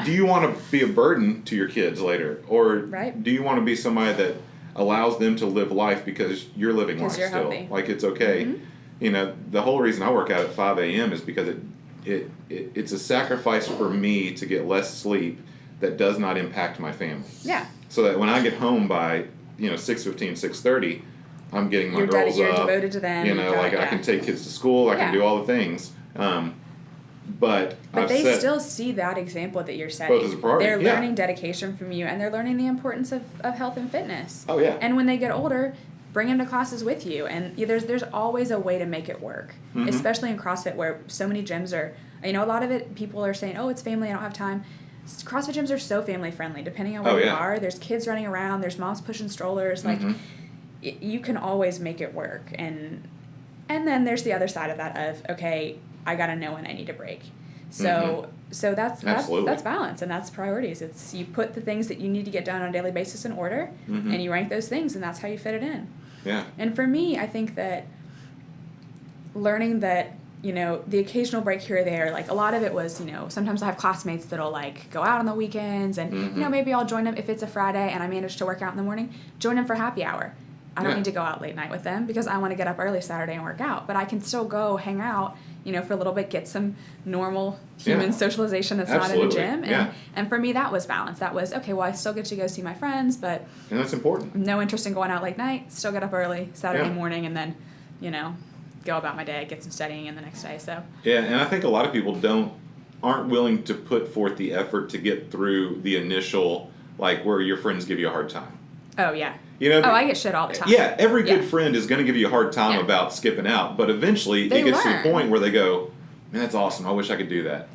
Do you want to be a burden to your kids later? Or do you want to be somebody that allows them to live life because you're living life you're still? healthy. Like, it's okay. You know, the whole reason I work out at 5 a.m. is because it's a sacrifice for me to get less sleep that does not impact my family. Yeah. So that when I get home by, 6:15, 6:30, I'm getting my girls you're up. devoted to them. You know, I can take kids to school. I can do all the things. But they still see that example that you're setting. Both as a priority. They're learning dedication from you, and they're learning the importance of health and fitness. Oh, yeah. And when they get older, bring them to classes with you. And there's always a way to make it work, especially in CrossFit, where so many gyms are, a lot of it, people are saying, oh, it's family, I don't have time. CrossFit gyms are so family friendly, depending on where you are. There's kids running around, there's moms pushing strollers. Like, you can always make it work. And then there's the other side of that of, okay, I got to know when I need a break. So that's balance, and that's priorities. It's, you put the things that you need to get done on a daily basis in order, and you rank those things, and that's how you fit it in. Yeah. And for me, I think that learning that, the occasional break here or there, like, a lot of it was, sometimes I have classmates that'll, like, go out on the weekends, and, maybe I'll join them if it's a Friday and I manage to work out in the morning, join them for happy hour. I don't need to go out late night with them because I want to get up early Saturday and work out. But I can still go hang out, for a little bit, get some normal human socialization that's not in the gym. And for me, that was balance. That was, okay, well, I still get to go see my friends, but... And that's important. No interest in going out late night, still get up early Saturday morning, and then, go about my day, get some studying in the next day, so... Yeah, and I think a lot of people aren't willing to put forth the effort to get through the initial, like, where your friends give you a hard time. Oh, yeah. I get shit all the time. Yeah, every good friend is going to give you a hard time about skipping out, but eventually it gets to the point where they go, man, that's awesome, I wish I could do that.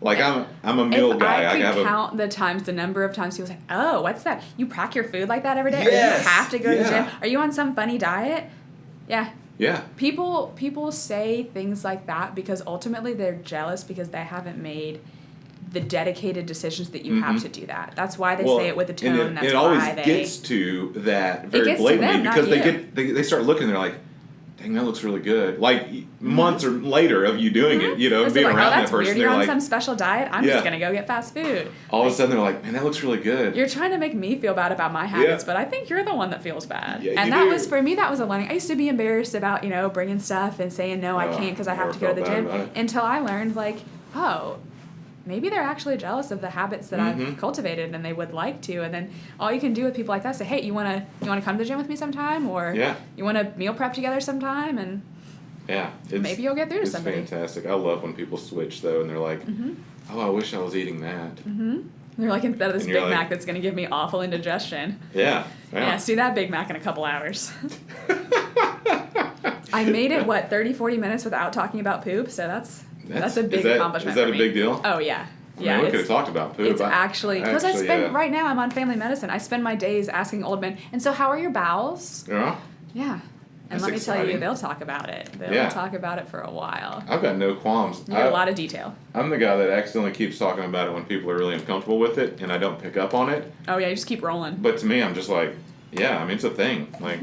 Like, I'm a meal guy. I could count the number of times people say, oh, what's that? You pack your food like that every day? Yes. Or you have to go to the gym? Are you on some funny diet? Yeah. Yeah. People say things like that because ultimately they're jealous because they haven't made the dedicated decisions that you have to do that. That's why they say it with a tone. It always gets to that very blatantly because they start looking and they're like, dang, that looks really good. Like, months or later of you doing it, being like, around that person. Weird. You're on some special diet? I'm just going to go get fast food. All of a sudden they're like, man, that looks really good. You're trying to make me feel bad about my habits, but I think you're the one that feels bad. Yeah, and that was, for me, that was a learning. I used to be embarrassed about, bringing stuff and saying, no, I can't because I have to go to the gym. Until I learned, like, oh, maybe they're actually jealous of the habits that I've cultivated and they would like to. And then all you can do with people like that is say, hey, you wanna come to the gym with me sometime? Or you wanna meal prep together sometime? And maybe you'll get through to somebody. It's fantastic. I love when people switch though and they're like, oh, I wish I was eating that. They're like, instead of this Big Mac that's gonna give me awful indigestion. Yeah, see that Big Mac in a couple hours. I made it 30-40 minutes without talking about poop, so that's a big accomplishment. Is that a big deal? Oh, yeah. I mean, we could have talked about poop. It's actually, because I spend, right now I'm on family medicine, I spend my days asking old men, and so how are your bowels? Yeah. Yeah. And That's let me exciting. tell you, they'll talk about it. They'll talk about it for a while. I've got no qualms. You get a lot of detail. I'm the guy that accidentally keeps talking about it when people are really uncomfortable with it, and I don't pick up on it. Oh, yeah, you just keep rolling. But to me, I'm just like, it's a thing. Like,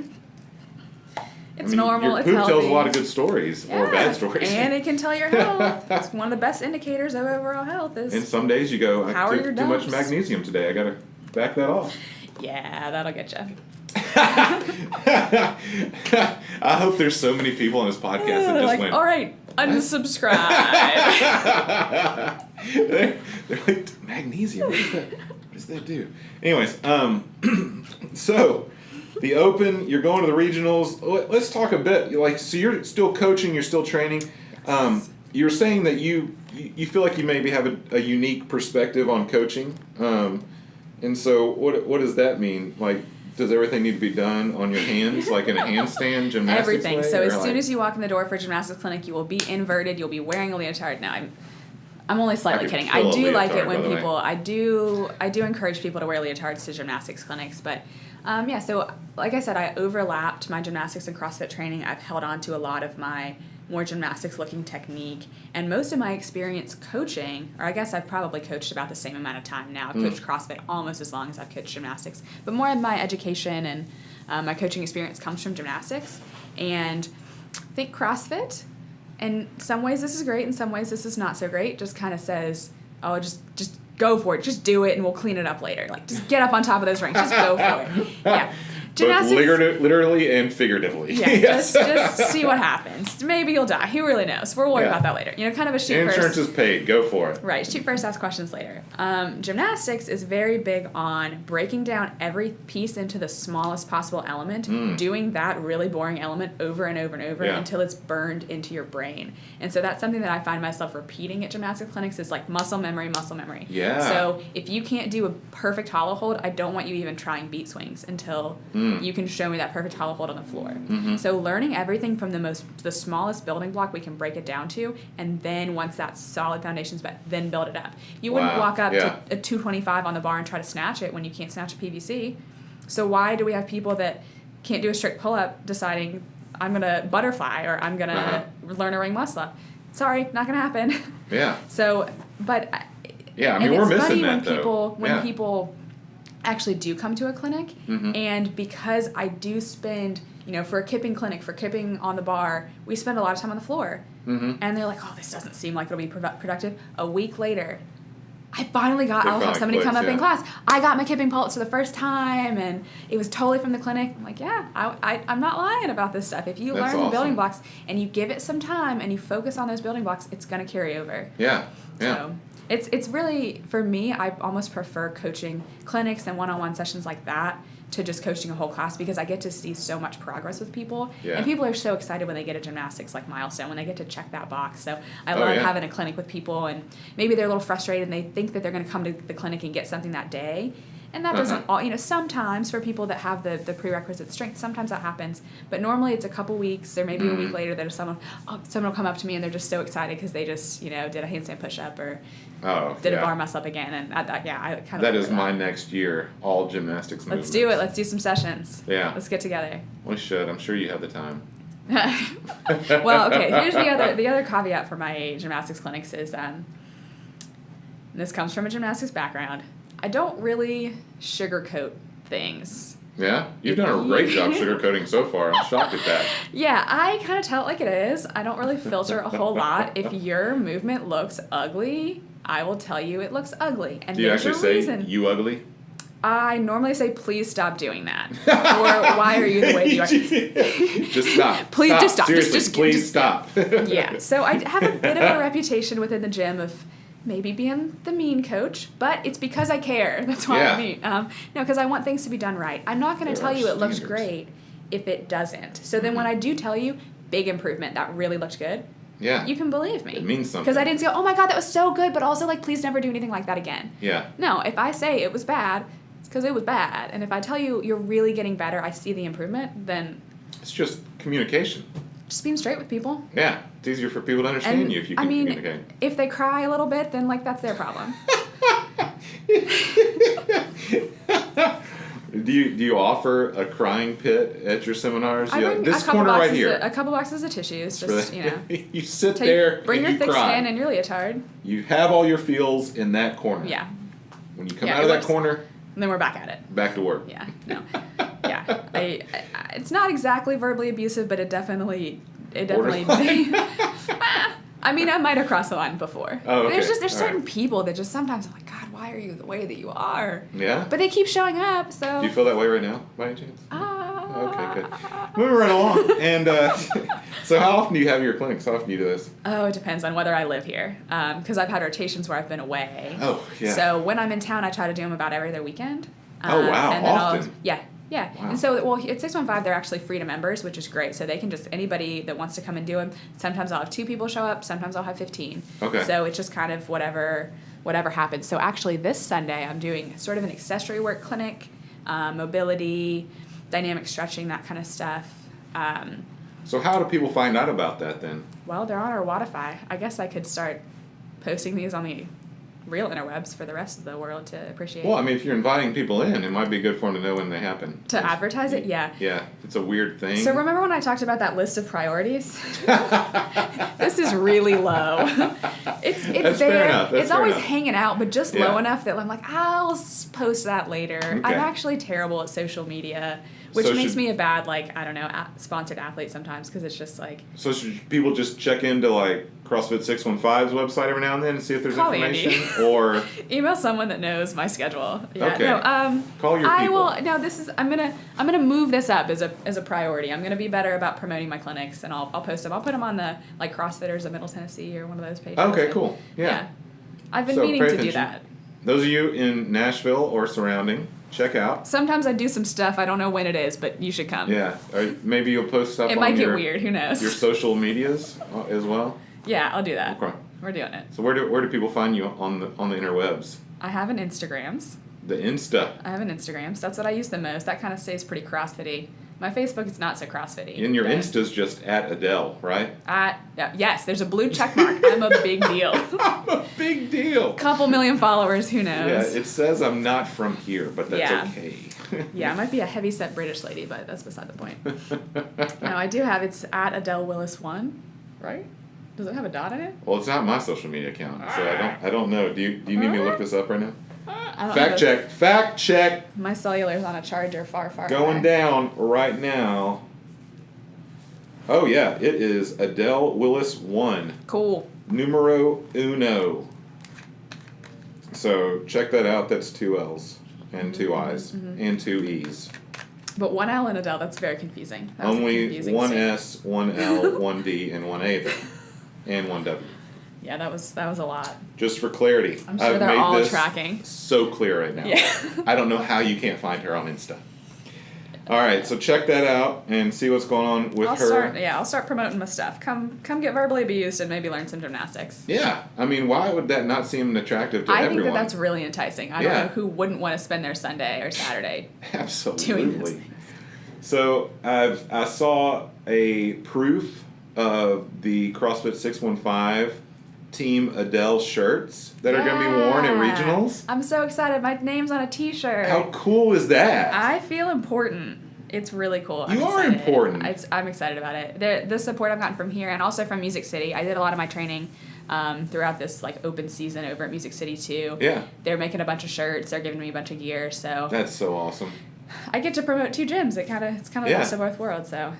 it's normal, your it's poop healthy. tells a lot of good stories, or bad stories. And it can tell your health. It's one of the best indicators of overall health. And some days you go, I took too much magnesium today. I got to back that off. Yeah, that'll get you. I hope there's so many people on this podcast that just like, went, all right, unsubscribe. they're like, magnesium, what does that do? Anyways, so the Open, you're going to the regionals. Let's talk a bit. So you're still coaching, you're still training. You're saying that you feel like you maybe have a unique perspective on coaching. And so what does that mean? Like, Does everything need to be done on your hands, like in a handstand gymnastics Everything. way, So as or soon like- as you walk in the door for a gymnastics clinic, you will be inverted. You'll be wearing a leotard. Now, I'm only slightly could kidding. kill I a do like it leotard, when by the way. people. I do encourage people to wear leotards to gymnastics clinics, but. Yeah, so like I said, I overlapped my gymnastics and CrossFit training. I've held on to a lot of my more gymnastics-looking technique, and most of my experience coaching, or I guess I've probably coached about the same amount of time now. I've coached CrossFit almost as long as I've coached gymnastics, but more of my education and my coaching experience comes from gymnastics. And I think CrossFit, in some ways this is great, in some ways this is not so great, just kind of says, oh, just go for it. Just do it, and we'll clean it up later. Like, just get up on top of those rings. Just go for it. Yeah. Both literally and figuratively. Yeah, Yes. just see what happens. Maybe you'll die. Who really knows? We'll worry about that later. Kind of a shoot Insurance first. is paid. Go for it. Right. Shoot first, ask questions later. Gymnastics is very big on breaking down every piece into the smallest possible element, doing that really boring element over and over and over until it's burned into your brain. And so that's something that I find myself repeating at gymnastics clinics is like muscle memory, muscle memory. Yeah. So if you can't do a perfect hollow hold, I don't want you even trying beat swings until you can show me that perfect hollow hold on the floor. So learning everything from the smallest building block we can break it down to, and then once that solid foundation's met, then build it up. You wouldn't walk up to a 225 on the bar and try to snatch it when you can't snatch a PVC. So why do we have people that can't do a strict pull-up deciding I'm going to butterfly or I'm going to learn a ring muscle-up? Sorry, not going to happen. Yeah. So, but... Yeah, I mean, we're missing that, though. When yeah. people actually do come to a clinic, and because I do spend, for a kipping clinic, for kipping on the bar, we spend a lot of time on the floor. And they're like, oh, this doesn't seem like it'll be productive. A week later, I'll have somebody come up in class. I got my kipping pulse for the first time, and it was totally from the clinic. I'm like, yeah, I'm not lying about this stuff. If you learn the building blocks and you give it some time and you focus on those building blocks, it's going to carry over. Yeah, yeah. So it's really, for me, I almost prefer coaching clinics and one-on-one sessions like that to just coaching a whole class, because I get to see so much progress with people. Yeah. And people are so excited when they get a gymnastics milestone, when they get to check that box. So I love having a clinic with people, and maybe they're a little frustrated and they think that they're going to come to the clinic and get something that day. And that doesn't all, sometimes for people that have the prerequisite strength, sometimes that happens. But normally it's a couple weeks or maybe a week later that someone will come up to me and they're just so excited because they just, did a handstand push-up or did a bar muscle up again. And I kind of that is my next year, all gymnastics movements. Let's do it. Let's do some sessions. Yeah. Let's get together. We should. I'm sure you have the time. Well, okay, here's the other caveat for my gymnastics clinics is, and this comes from a gymnastics background, I don't really sugarcoat things. Yeah? You've done a great job sugarcoating so far. I'm shocked at that. Yeah, I kind of tell it like it is. I don't really filter a whole lot. If your movement looks ugly, I will tell you it looks ugly. And Do you actually say, reason. you ugly? I normally say, please stop doing that. Or, why are you the way you are? Just stop. Please, stop. just stop. Seriously, Just please stop. Yeah, so I have a bit of a reputation within the gym of maybe being the mean coach, but it's because I care. That's why I'm mean. No, because I want things to be done right. I'm not going to tell you it looks great if it doesn't. So then when I do tell you, big improvement, that really looked good, yeah, you can believe me. It means something. Because I didn't say, oh my God, that was so good, but also please never do anything like that again. Yeah. No, if I say it was bad, it's because it was bad. And if I tell you you're really getting better, I see the improvement, then... It's just communication. Just being straight with people. Yeah, it's easier for people to understand you if you can communicate. If they cry a little bit, then that's their problem. Do you offer a crying pit at your seminars? I bring this corner right here. A couple boxes of tissues, just you sit there. Bring and your thick cry. skin and your leotard. You have all your feels in that corner. Yeah. When you come out of that corner, and then we're back at it. Back to work. Yeah. No. Yeah. I it's not exactly verbally abusive, but it definitely. I mean, I might have crossed the line before. Oh, okay. There's certain people that just sometimes I'm like, God, why are you the way that you are? Yeah. But they keep showing up, so. Do you feel that way right now, by any chance? Okay, good. Ah. Moving right along. And so how often do you have your clinics? How often do you do this? Oh, it depends on whether I live here. Because I've had rotations where I've been away. Oh, yeah. So when I'm in town, I try to do them about every other weekend. Oh, wow. And then Often? Yeah. Wow. And so, at 615, they're actually free to members, which is great. So they can just, anybody that wants to come and do them, sometimes I'll have 2 people show up, sometimes I'll have 15. Okay. So it's just kind of whatever happens. So actually this Sunday, I'm doing sort of an accessory work clinic. mobility, dynamic stretching, that kind of stuff. So how do people find out about that then? Well, they're on our Wodify. I guess I could start posting these on the real interwebs for the rest of the world to appreciate. Well, I mean, if you're inviting people in, it might be good for them to know when they happen. To advertise it? Yeah. Yeah, it's a weird thing. So remember when I talked about that list of priorities? This is really low. It's That's there. fair enough. That's It's fair always enough. hanging out, but just Yeah. low enough that I'm like, I'll post that later. Okay. I'm actually terrible at social media, which So makes should- me a bad, like, I don't know, sponsored athlete sometimes, because it's just like, So should people just check into like CrossFit 615's website every now and then and see if there's Call information? Andy. Or email someone that knows my schedule. Yeah, Okay. no, Call your I people. will. No, this is. I'm gonna move this up as a priority. I'm gonna be better about promoting my clinics, and I'll post them. I'll put them on the like CrossFitters of Middle Tennessee or one of those pages. Okay, And, cool. Yeah. I've been So meaning pay to do attention. that. Those of you in Nashville or surrounding, check out. Sometimes I do some stuff. I don't know when it is, but you should come. Yeah. Or maybe you'll post stuff It on might get your, weird. Who knows? your social medias as well. Yeah, I'll do that. Okay. We're doing it. So where do people find you on the interwebs? I have an Instagrams. The Insta. I have an Instagrams. That's what I use the most. That kind of stays pretty CrossFitty. My Facebook is not so CrossFitty. And your but Insta's just at Adele, right? Yes, there's a blue check mark. I'm a big deal. I'm a big deal. Couple million followers. Who Yeah, knows? it says I'm not from here, but that's Yeah. okay. Yeah, I might be a heavy-set British lady, but that's beside the point. No, I do have. It's at Adele Willis 1, right? Does it have a dot in it? Well, it's not my social media account, so I don't know. Do you need me to look this up right now? I don't Fact know. check. Fact check. My cellular's on a charger far, far Going away. down right now. Oh yeah, it is Adele Willis 1. Cool. Numero uno. So check that out. That's 2 L's and 2 I's and 2 E's. But 1 L in Adele, that's very confusing. That was a Only confusing 1 statement. S, 1 L, 1 D, and 1 A there. And 1 W. Yeah, that was a lot. Just for clarity. I'm sure I've they're made all this tracking. so clear right now. Yeah. I don't know how you can't find her on Insta. All right, so check that out and see what's going on with her. I'll start promoting my stuff. Come get verbally abused and maybe learn some gymnastics. Yeah, I mean, why would that not seem attractive to I everyone? think that's really enticing. I don't Yeah. know who wouldn't want to spend their Sunday or Saturday Absolutely. doing those things. So I saw a proof of the CrossFit 615 Team Adele shirts that are going to be worn at Yeah. regionals. I'm so excited. My name's on a T-shirt. How cool is that? I feel important. It's really cool. You are excited. important. I'm excited about it. The support I've gotten from here and also from Music City. I did a lot of my training throughout this like open season over at Music City too. Yeah. They're making a bunch of shirts. They're giving me a bunch of gear. So That's so awesome. I get to promote 2 gyms. It's kind of the Yeah. best of both worlds. So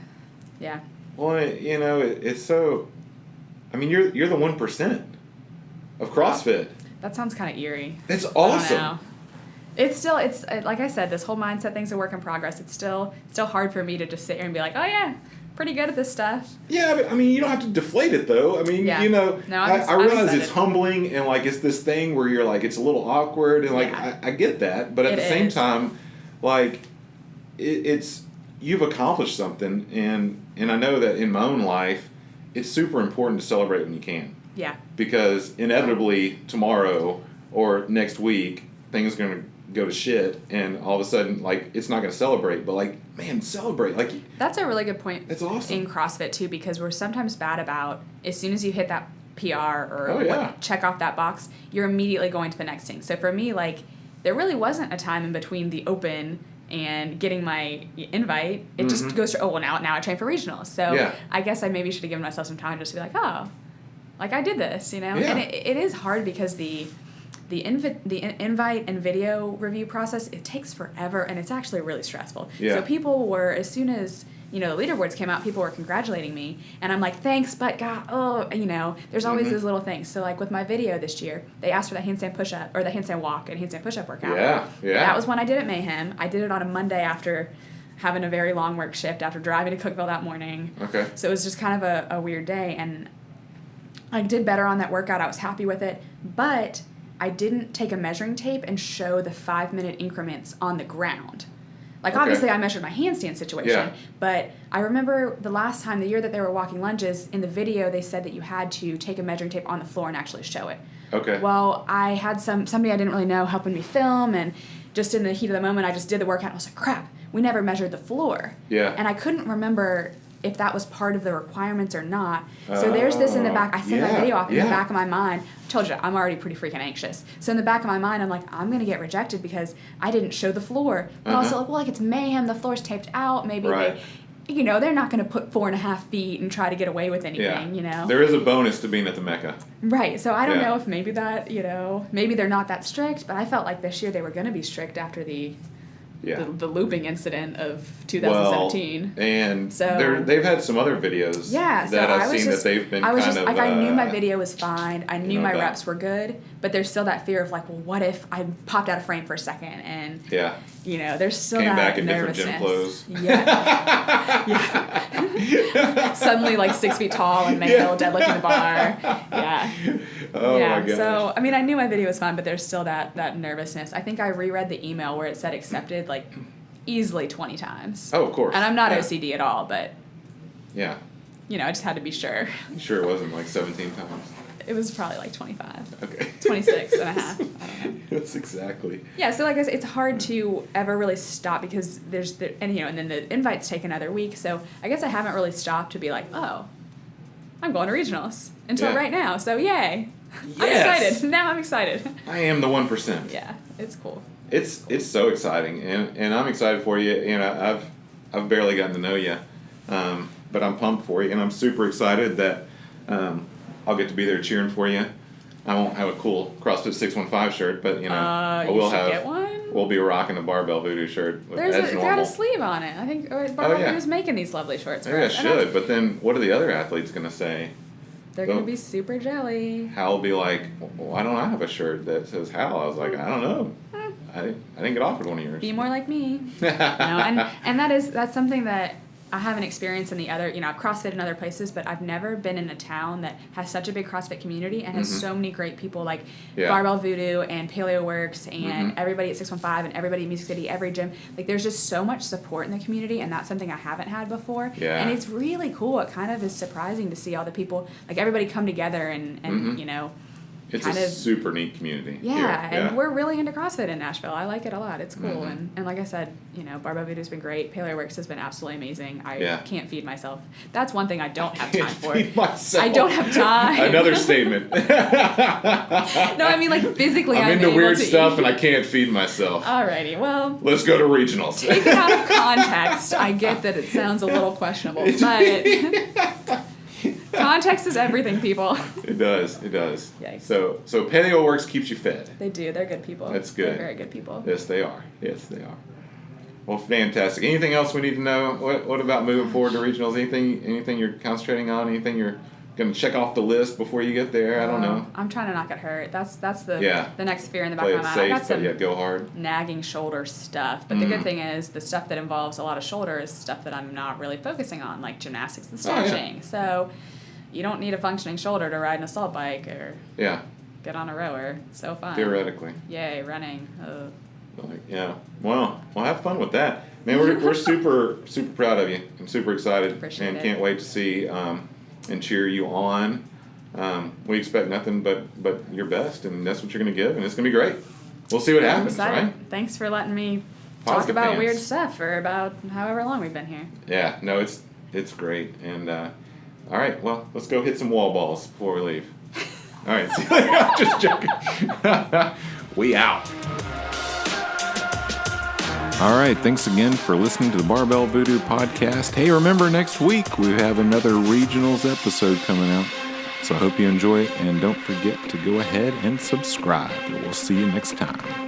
yeah. Well, it's so. I mean, you're the 1% of CrossFit. That sounds kind of eerie. That's I awesome. don't know. It's like I said, this whole mindset thing's a work in progress. It's still hard for me to just sit here and be like, oh yeah, pretty good at this stuff. Yeah, but I mean, you don't have to deflate it though. I mean, Yeah. No, I'm I realize excited. it's humbling and like it's this thing where you're like it's a little awkward and like Yeah. I get that, but at It the same is. time, like it's you've accomplished something and I know that in my own life, it's super important to celebrate when you can Yeah. because inevitably tomorrow or next week things are gonna go to shit and all of a sudden like it's not gonna celebrate, but like man, celebrate like. That's a really good point. That's awesome. In CrossFit too, because we're sometimes bad about as soon as you hit that PR or Oh, yeah. check off that box, you're immediately going to the next thing. So for me, like there really wasn't a time in between the open and getting my invite. It just goes to now I train for regionals. So Yeah. I guess I maybe should have given myself some time just to be like, oh, like I did this, Yeah. And it is hard because the invite and video review process, it takes forever and it's actually really stressful. Yeah. So people were, as soon as the leaderboards came out, people were congratulating me and I'm like, thanks, but God, there's always those little things. So like with my video this year, they asked for the handstand push-up or the handstand walk and handstand push-up workout. Yeah. That was when I did it at Mayhem. I did it on a Monday after having a very long work shift after driving to Cookeville that morning. Okay. So it was just kind of a weird day and I did better on that workout. I was happy with it, but I didn't take a measuring tape and show the 5-minute increments on the ground. Like, Okay. obviously, I measured my handstand situation, Yeah. but I remember the last time, the year that they were walking lunges, in the video, they said that you had to take a measuring tape on the floor and actually show it. Okay. Well, I had somebody I didn't really know helping me film, and just in the heat of the moment, I just did the workout. I was like, crap, we never measured the floor. Yeah. And I couldn't remember if that was part of the requirements or not. So there's this in the back. I sent that video off in the back of my mind. I told you, I'm already pretty freaking anxious. So in the back of my mind, I'm like, I'm going to get rejected because I didn't show the floor. But also, like, well, like, it's mayhem. The floor's taped out. Maybe they, you know, they're not going to put 4.5 feet and try to get away with anything, you know. There is a bonus to being at the Mecca. Right. So I don't know if maybe that, you know, maybe they're not that strict, but I felt like this year they were going to be strict after the looping incident of 2017. Well, and so they've had some other videos that I've seen that they've been I knew my video was fine. I knew my reps were good, but there's still that fear of like, well, what if I popped out of frame for a second and you know, there's still came that back in different gym clothes. Suddenly like 6 feet tall and male, deadlifting the bar. Oh my gosh. So I mean, I knew my video was fine, but there's still that nervousness. I think I reread the email where it said accepted like easily 20 times. Oh, of course. And I'm not OCD at all, but you know, I just had to be sure. You sure it wasn't like 17 times? It was probably like 25. Okay. 26 and a half. I don't know. That's exactly. Yeah, so like I said, it's hard to ever really stop because and then the invites take another week. So I guess I haven't really stopped to be like, oh, I'm going to regionals until right now. So yay. Yes. I'm excited. Now I'm excited. I am the 1%. Yeah, it's cool. It's so exciting, and I'm excited for you. You know, I've barely gotten to know you, but I'm pumped for you, and I'm super excited that I'll get to be there cheering for you. I won't have a cool CrossFit 615 shirt, but you know, I will have. Get one? We'll be rocking a Barbell Voodoo shirt. It's got a sleeve on it. I think Barbell Voodoo's making these lovely shorts. Maybe I should, but then what are the other athletes gonna say? They're going to be super jelly. Hal will be like, why don't I have a shirt that says Hal? I was like, I don't know. I didn't get offered one of yours. Be more like me. And that's something that I haven't experienced in the other, you know, I've CrossFit in other places, but I've never been in a town that has such a big CrossFit community and has so many great people like Barbell Voodoo and Paleo Works and everybody at 615 and everybody in Music City, every gym. Like, there's just so much support in the community, and that's something I haven't had before. Yeah. And it's really cool. It kind of is surprising to see all the people, like, everybody come together and you know, it's a super neat community. Yeah, and we're really into CrossFit in Nashville. I like it a lot. It's cool. And like I said, you know, Barbell Voodoo's been great. Paleo Works has been absolutely amazing. I can't feed myself. That's one thing I don't have time for. I don't have time. Another statement. No, I mean, like, physically I'm into weird stuff and I can't feed myself. Alrighty, well. Let's go to regionals. Take it out of context. I get that it sounds a little questionable, but context is everything, people. It does. Yikes. So Paleo Works keeps you fed. They do. They're good people. That's good. They're very good people. Yes, they are. Well, fantastic. Anything else we need to know? What about moving forward to regionals? Anything you're concentrating on? Anything you're going to check off the list before you get there? I don't know. I'm trying to not get hurt. That's the next fear in the back of my mind. Safe, I got some go hard. nagging shoulder stuff. But the good thing is the stuff that involves a lot of shoulder is stuff that I'm not really focusing on, like gymnastics and stretching. So you don't need a functioning shoulder to ride an assault bike or get on a rower. So fun. Theoretically. Yay, running. Well, have fun with that. Man, we're super proud of you. I'm super excited. Appreciate it. Can't wait to see and cheer you on. We expect nothing but your best, and that's what you're going to give, and it's going to be great. We'll see what happens, right? Thanks for letting me Positive talk about fans. weird stuff for about however long we've been here. Yeah, no, it's great. And all right, well, let's go hit some wall balls before we leave. All right, see you later. I'm just joking. We out. All right, thanks again for listening to the Barbell Voodoo podcast. Hey, remember, next week we have another regionals episode coming out. So I hope you enjoy it, and don't forget to go ahead and subscribe. We'll see you next time.